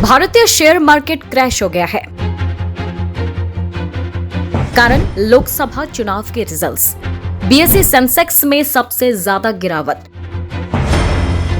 भारतीय share market crash हो गया है। कारण लोकसभा चुनाव के रिजल्ट्स। बीएसई सेंसेक्स में सबसे ज्यादा गिरावट।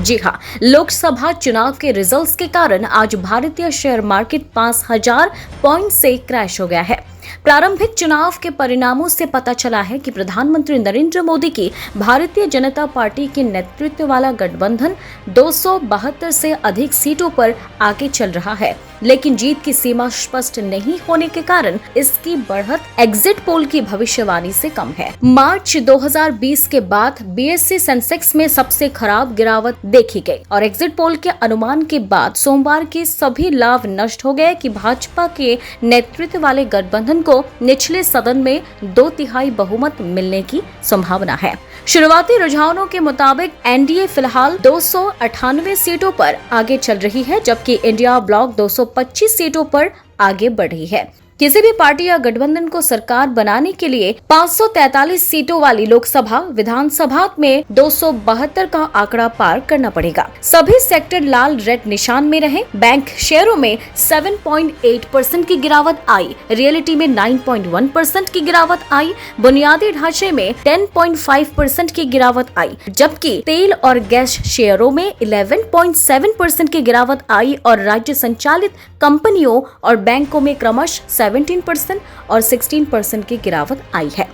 जी हां, लोकसभा चुनाव के रिजल्ट्स के कारण आज भारतीय शेयर मार्केट 5000 पॉइंट से क्रैश हो गया है। प्रारंभिक चुनाव के परिणामों से पता चला है कि प्रधानमंत्री नरेंद्र मोदी की भारतीय जनता पार्टी के नेतृत्व वाला गठबंधन 272 से अधिक सीटों पर आगे चल रहा है, लेकिन जीत की सीमा स्पष्ट नहीं होने के कारण इसकी बढ़त एग्जिट पोल की भविष्यवाणी से कम है। मार्च 2020 के बाद बीएसई सेंसेक्स में सबसे खराब गिरावट देखी गई और एग्जिट पोल के अनुमान के बाद सोमवार के सभी लाभ नष्ट हो गए कि भाजपा के नेतृत्व वाले गठबंधन को निचले सदन में 2/3 बहुमत मिलने की संभावना है। शुरुआती रुझानों के मुताबिक एनडीए फिलहाल 298 सीटों पर आगे चल रही है, जबकि इंडिया ब्लॉक 225 सीटों पर आगे बढ़ रही है। किसी भी पार्टी या गठबंधन को सरकार बनाने के लिए 543 सीटों वाली लोकसभा विधानसभा में 272 का आंकड़ा पार करना पड़ेगा। सभी सेक्टर लाल रेड निशान में रहे। बैंक शेयरों में 7.8% की गिरावट आई, रियलिटी में 9.1% की गिरावट आई, बुनियादी ढांचे में 10.5% की गिरावट आई, जबकि तेल और गैस शेयरों में 11.7% की गिरावट आई और राज्य संचालित कंपनियों और बैंकों में क्रमशः 17% और 16% की गिरावट आई है।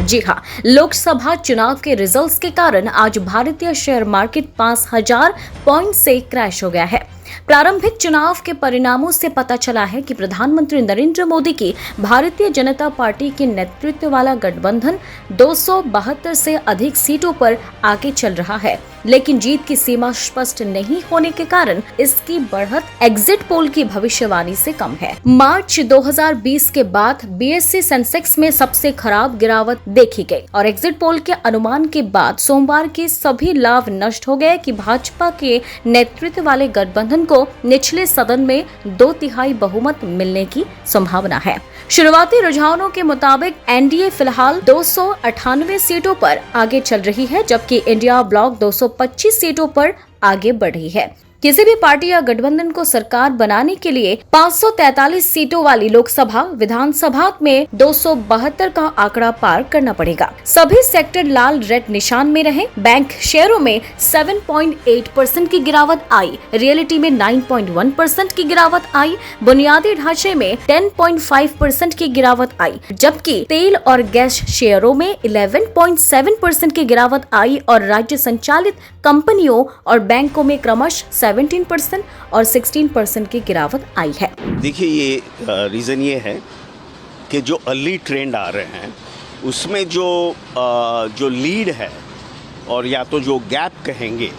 जी हां, लोकसभा चुनाव के रिजल्ट्स के कारण आज भारतीय शेयर मार्केट 5000 पॉइंट से क्रैश हो गया है। प्रारंभिक चुनाव के परिणामों से पता चला है कि प्रधानमंत्री नरेंद्र मोदी की भारतीय जनता पार्टी के नेतृत्व वाला गठबंधन 272 से अधिक सीटों पर आगे चल रहा है, लेकिन जीत की सीमा स्पष्ट नहीं होने के कारण इसकी बढ़त एग्जिट पोल की भविष्यवाणी से कम है। मार्च 2020 के बाद बीएसई सेंसेक्स में सबसे खराब गिरावट देखी गई और एग्जिट पोल के अनुमान के बाद सोमवार के सभी लाभ नष्ट हो गए कि भाजपा के नेतृत्व वाले गठबंधन को निचले सदन में 2/3 बहुमत मिलने की संभावना है। शुरुआती रुझानों के मुताबिक एनडीए फिलहाल 298 सीटों पर आगे चल रही है, जबकि इंडिया ब्लॉक 225 सीटों पर आगे बढ़ रही है। किसी भी पार्टी या गठबंधन को सरकार बनाने के लिए 543 सीटों वाली लोकसभा विधानसभा में 272 का आंकड़ा पार करना पड़ेगा। सभी सेक्टर लाल रेड निशान में रहे। बैंक शेयरों में 7.8% की गिरावट आई, रियलिटी में 9.1% की गिरावट आई, बुनियादी ढांचे में 10.5% की गिरावट आई, जबकि तेल और गैस शेयरों में 11.7% की गिरावट आई और राज्य संचालित कंपनियों और बैंकों में क्रमशः 17% और 16% की गिरावट आई है। देखिए, ये रीज़न ये है कि जो अर्ली ट्रेंड आ रहे हैं उसमें जो लीड है और या तो जो गैप कहेंगे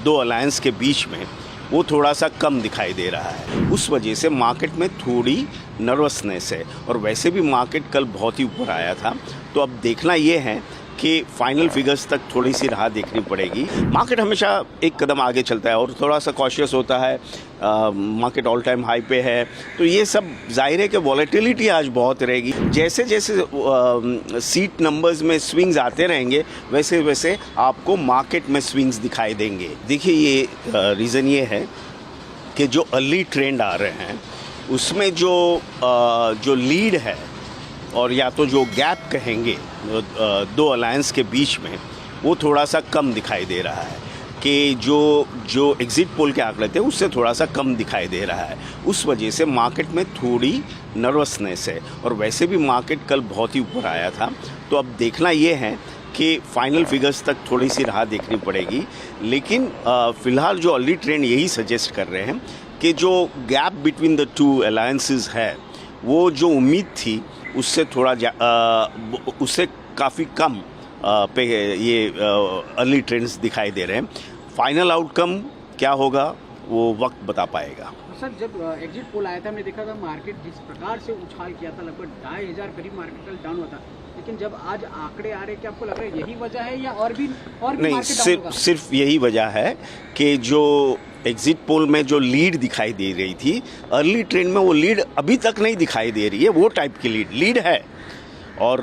दो अलायंस के बीच में, वो थोड़ा सा कम दिखाई दे रहा है। उस वजह से मार्केट में थोड़ी नर्वसनेस है और वैसे भी मार्केट कल बहुत ही ऊपर आया था। तो अब देखना ये है कि फाइनल फिगर्स तक थोड़ी सी राह देखनी पड़ेगी। मार्केट हमेशा एक कदम आगे चलता है और थोड़ा सा कॉशियस होता है। मार्केट ऑल टाइम हाई पे है, तो ये सब जाहिर है कि वॉलेटिलिटी आज बहुत रहेगी। जैसे जैसे सीट नंबर्स में स्विंग्स आते रहेंगे, वैसे वैसे आपको मार्केट में स्विंग्स दिखाई देंगे। देखिए, ये रीज़न ये है कि जो अर्ली ट्रेंड आ रहे हैं उसमें जो लीड है और या तो जो गैप कहेंगे दो अलायंस के बीच में, वो थोड़ा सा कम दिखाई दे रहा है कि जो एग्जिट पोल के आंकड़े थे उससे थोड़ा सा कम दिखाई दे रहा है। उस वजह से मार्केट में थोड़ी नर्वसनेस है और वैसे भी मार्केट कल बहुत ही ऊपर आया था। तो अब देखना ये है कि फाइनल फिगर्स तक थोड़ी सी राह देखनी पड़ेगी। लेकिन फ़िलहाल जो अर्ली ट्रेंड यही सजेस्ट कर रहे हैं कि जो gap between the two alliances है, वो जो उम्मीद थी उससे उससे काफ़ी कम पे ये अर्ली ट्रेंड्स दिखाई दे रहे हैं। फाइनल आउटकम क्या होगा वो वक्त बता पाएगा। सर, जब एग्जिट पोल आया था, हमने देखा था मार्केट जिस प्रकार से उछाल किया था, लगभग 2500 करीब मार्केट कल डाउन हुआ था। लेकिन जब आज आंकड़े आ रहे, क्या आपको लग रहा है यही वजह है या और भी नहीं, सिर्फ यही वजह है कि जो एग्जिट पोल में जो लीड दिखाई दे रही थी अर्ली ट्रेंड में, वो लीड अभी तक नहीं दिखाई दे रही है। वो टाइप की लीड है और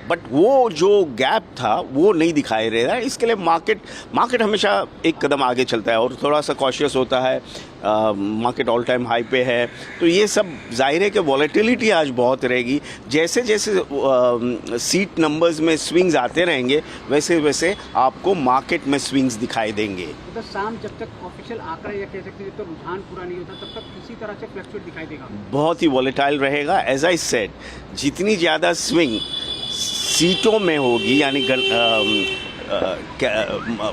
बट वो जो गैप था वो नहीं दिखाई दे रहा है। इसके लिए मार्केट हमेशा एक कदम आगे चलता है और थोड़ा सा कॉशियस होता है। मार्केट ऑल टाइम हाई पे है, तो ये सब जाहिर है कि वॉलेटिलिटी आज बहुत रहेगी। जैसे जैसे सीट नंबर्स में स्विंग्स आते रहेंगे वैसे वैसे आपको मार्केट में स्विंग्स दिखाई देंगे। तो शाम जब तक ऑफिशियल आंकड़ा या कह सकते हैं जब तक रुझान पूरा नहीं होता तब तक इसी तरह से फ्लक्चुएट दिखाई देगा, बहुत ही वॉलेटाइल रहेगा। एज आई सेड, जितनी ज़्यादा स्विंग सीटों में होगी, यानी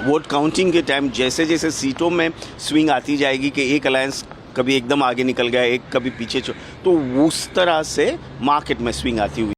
वोट काउंटिंग के टाइम जैसे जैसे सीटों में स्विंग आती जाएगी कि एक अलायंस कभी एकदम आगे निकल गया, एक कभी पीछे, तो उस तरह से मार्केट में स्विंग आती हुई